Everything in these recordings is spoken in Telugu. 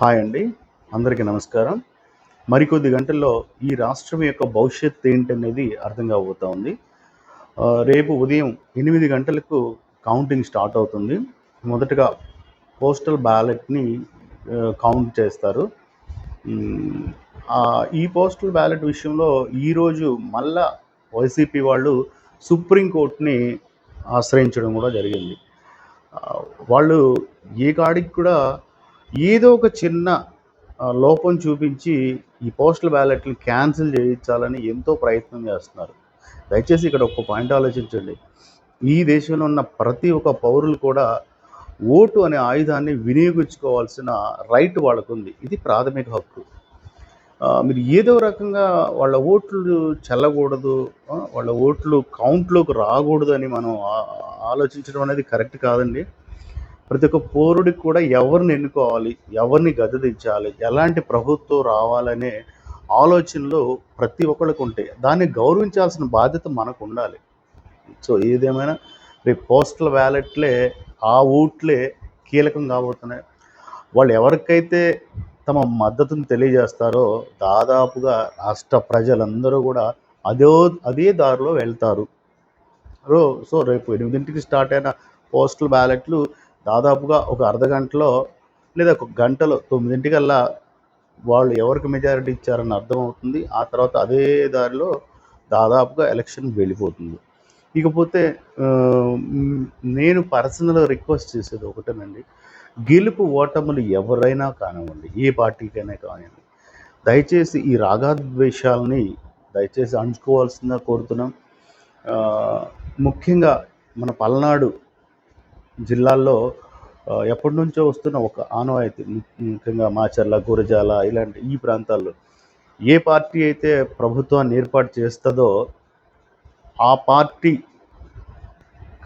హాయ్ అండి. అందరికీ నమస్కారం. మరికొద్ది గంటల్లో ఈ రాష్ట్రం యొక్క భవిష్యత్తు ఏంటనేది అర్థం కాబోతా ఉంది. రేపు ఉదయం 8 గంటలకు కౌంటింగ్ స్టార్ట్ అవుతుంది. మొదటగా పోస్టల్ బ్యాలెట్‌ని కౌంట్ చేస్తారు. హ్మ్. ఈ పోస్టల్ బ్యాలెట్ విషయంలో ఈరోజు మళ్ళా వైసీపీ వాళ్ళు సుప్రీం కోర్ట్‌ని ఆశ్రయించడం కూడా జరిగింది. వాళ్ళు ఏ కాడికి కూడా ఏదో ఒక చిన్న లోపం చూపించి ఈ పోస్టల్ బ్యాలెట్‌ని క్యాన్సిల్ చేయించాలని ఎంతో ప్రయత్నం చేస్తున్నారు. దయచేసి ఇక్కడ ఒక పాయింట్ ఆలోచించండి. ఈ దేశంలో ఉన్న ప్రతి ఒక్క పౌరులు కూడా ఓటు అనే ఆయుధాన్ని వినియోగించుకోవాల్సిన రైట్ వాళ్ళకుంది. ఇది ప్రాథమిక హక్కు. మీరు ఏదో రకంగా వాళ్ళ ఓట్లు చెల్లకూడదు, వాళ్ళ ఓట్లు కౌంట్‌లోకి రాకూడదని మనం ఆలోచించడం అనేది కరెక్ట్ కాదండి. ప్రతి ఒక్క పౌరుడికి కూడా ఎవరిని ఎన్నుకోవాలి, ఎవరిని గద్దెదించాలి, ఎలాంటి ప్రభుత్వం రావాలనే ఆలోచనలు ప్రతి ఒక్కళ్ళకి ఉంటాయి. దాన్ని గౌరవించాల్సిన బాధ్యత మనకుండాలి. సో ఏదేమైనా రేపు పోస్టల్ బ్యాలెట్లే ఆ ఓట్లే కీలకం కాబోతున్నాయి. వాళ్ళు ఎవరికైతే తమ మద్దతును తెలియజేస్తారో దాదాపుగా రాష్ట్ర ప్రజలందరూ కూడా అదే దారిలో వెళ్తారు. సో రేపు 8కి స్టార్ట్ అయిన పోస్టల్ బ్యాలెట్లు దాదాపుగా ఒక అర్ధగంటలో లేదా ఒక గంటలో 9కల్లా వాళ్ళు ఎవరికి మెజారిటీ ఇచ్చారని అర్థమవుతుంది. ఆ తర్వాత అదే దారిలో దాదాపుగా ఎలక్షన్ వెళ్ళిపోతుంది. ఇకపోతే నేను పర్సనల్‌గా రిక్వెస్ట్ చేసేది ఒకటేనండి. గెలుపు ఓటములు ఎవరైనా కానివ్వండి, ఏ పార్టీకైనా కానివ్వండి, దయచేసి ఈ రాగద్వేషాలని దయచేసి అణుచుకోవాల్సిందిగా కోరుతున్నాం. ముఖ్యంగా మన పల్నాడు జిల్లాల్లో ఎప్పటినుంచో వస్తున్న ఒక ఆనవాయితీ, ముఖ్యంగా మాచర్ల, గురజాల ఇలాంటి ఈ ప్రాంతాల్లో ఏ పార్టీ అయితే ప్రభుత్వాన్ని ఏర్పాటు చేస్తుందో ఆ పార్టీ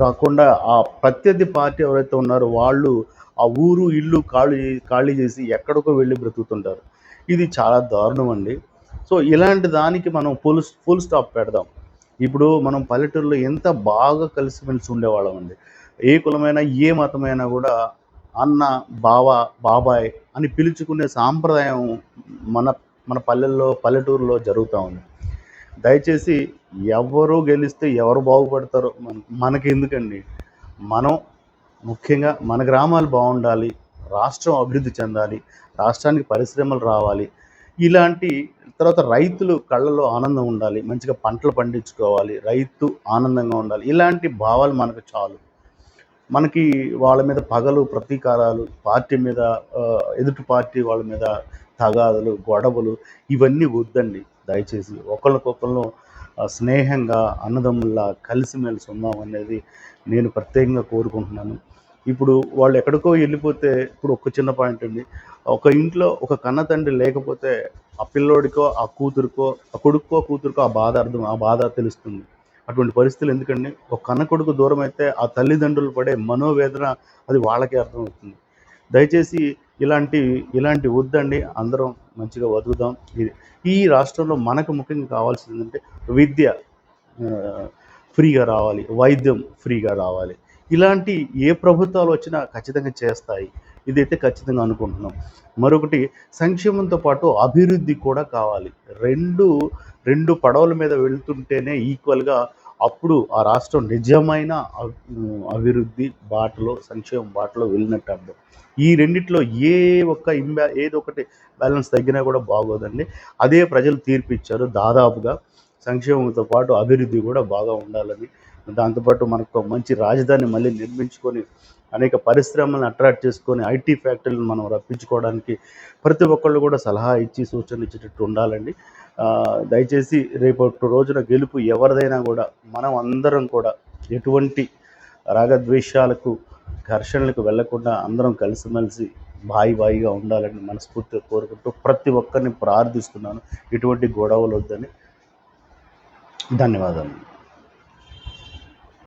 కాకుండా ఆ ప్రత్యర్థి పార్టీ ఎవరైతే ఉన్నారో వాళ్ళు ఆ ఊరు ఇల్లు ఖాళీ చేసి ఎక్కడికో వెళ్ళి బ్రతుకుతుంటారు. ఇది చాలా దారుణం అండి. సో ఇలాంటి దానికి మనం ఫుల్ స్టాప్ పెడదాం. ఇప్పుడు మనం పల్లెటూరులో ఎంత బాగా కలిసిమెలిసి ఉండేవాళ్ళం అండి. ఏ కులమైనా, ఏ మతమైనా కూడా అన్న, బావ, బాబాయ్ అని పిలుచుకునే సాంప్రదాయం మన మన పల్లెటూరులో జరుగుతూ ఉంది. దయచేసి ఎవరు గెలిస్తే ఎవరు బాగుపడతారో మనకెందుకండి. మనం ముఖ్యంగా మన గ్రామాలు బాగుండాలి, రాష్ట్రం అభివృద్ధి చెందాలి, రాష్ట్రానికి పరిశ్రమలు రావాలి. ఇలాంటి తర్వాత రైతులు కళ్ళలో ఆనందం ఉండాలి, మంచిగా పంటలు పండించుకోవాలి, రైతు ఆనందంగా ఉండాలి. ఇలాంటి భావాలు మనకు చాలు. మనకి వాళ్ళ మీద పగలు, ప్రతీకారాలు, పార్టీ మీద ఎదుటి పార్టీ వాళ్ళ మీద తగాదులు, గొడవలు ఇవన్నీ వద్దండి. దయచేసి ఒకళ్ళకొకళ్ళు స్నేహంగా అన్నదమ్ముల్లా కలిసిమెలిసి ఉందాం అనేది నేను ప్రత్యేకంగా కోరుకుంటున్నాను. ఇప్పుడు వాళ్ళు ఎక్కడికో వెళ్ళిపోతే ఇప్పుడు ఒక చిన్న పాయింట్ అండి. ఒక ఇంట్లో ఒక కన్న తండ్రి లేకపోతే ఆ పిల్లోడికో, ఆ కూతురికో, ఆ కొడుక్కో, కూతురికో ఆ బాధ తెలుస్తుంది. అటువంటి పరిస్థితులు ఎందుకండి? ఒక కన్న కొడుకు దూరం అయితే ఆ తల్లిదండ్రులు పడే మనోవేదన అది వాళ్ళకే అర్థమవుతుంది. దయచేసి ఇలాంటి వద్దండి. అందరం మంచిగా బతుకుదాం. ఈ రాష్ట్రంలో మనకు ముఖ్యంగా కావాల్సింది ఏంటంటే విద్య ఫ్రీగా రావాలి, వైద్యం ఫ్రీగా రావాలి. ఇలాంటి ఏ ప్రభుత్వాలు వచ్చినా ఖచ్చితంగా చేస్తాయి. ఇదైతే ఖచ్చితంగా అనుకుంటున్నాం. మరొకటి సంక్షేమంతో పాటు అభివృద్ధి కూడా కావాలి. రెండు పడవల మీద వెళ్తుంటేనే ఈక్వల్‌గా అప్పుడు ఆ రాష్ట్రం నిజమైన అభివృద్ధి బాటలో, సంక్షేమ బాటలో వెళ్ళినట్టు అర్థం. ఈ రెండిట్లో ఏదో ఒకటి బ్యాలెన్స్ తగ్గినా కూడా బాగోదండి. అదే ప్రజలు తీర్పిచ్చారు దాదాపుగా. సంక్షేమంతో పాటు అభివృద్ధి కూడా బాగా ఉండాలని. దాంతోపాటు మనకు మంచి రాజధాని మళ్ళీ నిర్మించుకొని అనేక పరిశ్రమలను అట్రాక్ట్ చేసుకొని ఐటీ ఫ్యాక్టరీలను మనం రప్పించుకోవడానికి ప్రతి ఒక్కళ్ళు కూడా సలహా ఇచ్చి సూచనలు ఇచ్చేటట్టు ఉండాలండి. దయచేసి రేపటి రోజున గెలుపు ఎవరిదైనా కూడా మనం అందరం కూడా ఎటువంటి రాగద్వేషాలకు, ఘర్షణలకు వెళ్లకుండా అందరం కలిసిమెలిసి బాయిగా ఉండాలని మనస్ఫూర్తిగా కోరుకుంటూ ప్రతి ఒక్కరిని ప్రార్థిస్తున్నాను. ఎటువంటి గొడవలు వద్దని. ధన్యవాదాలు.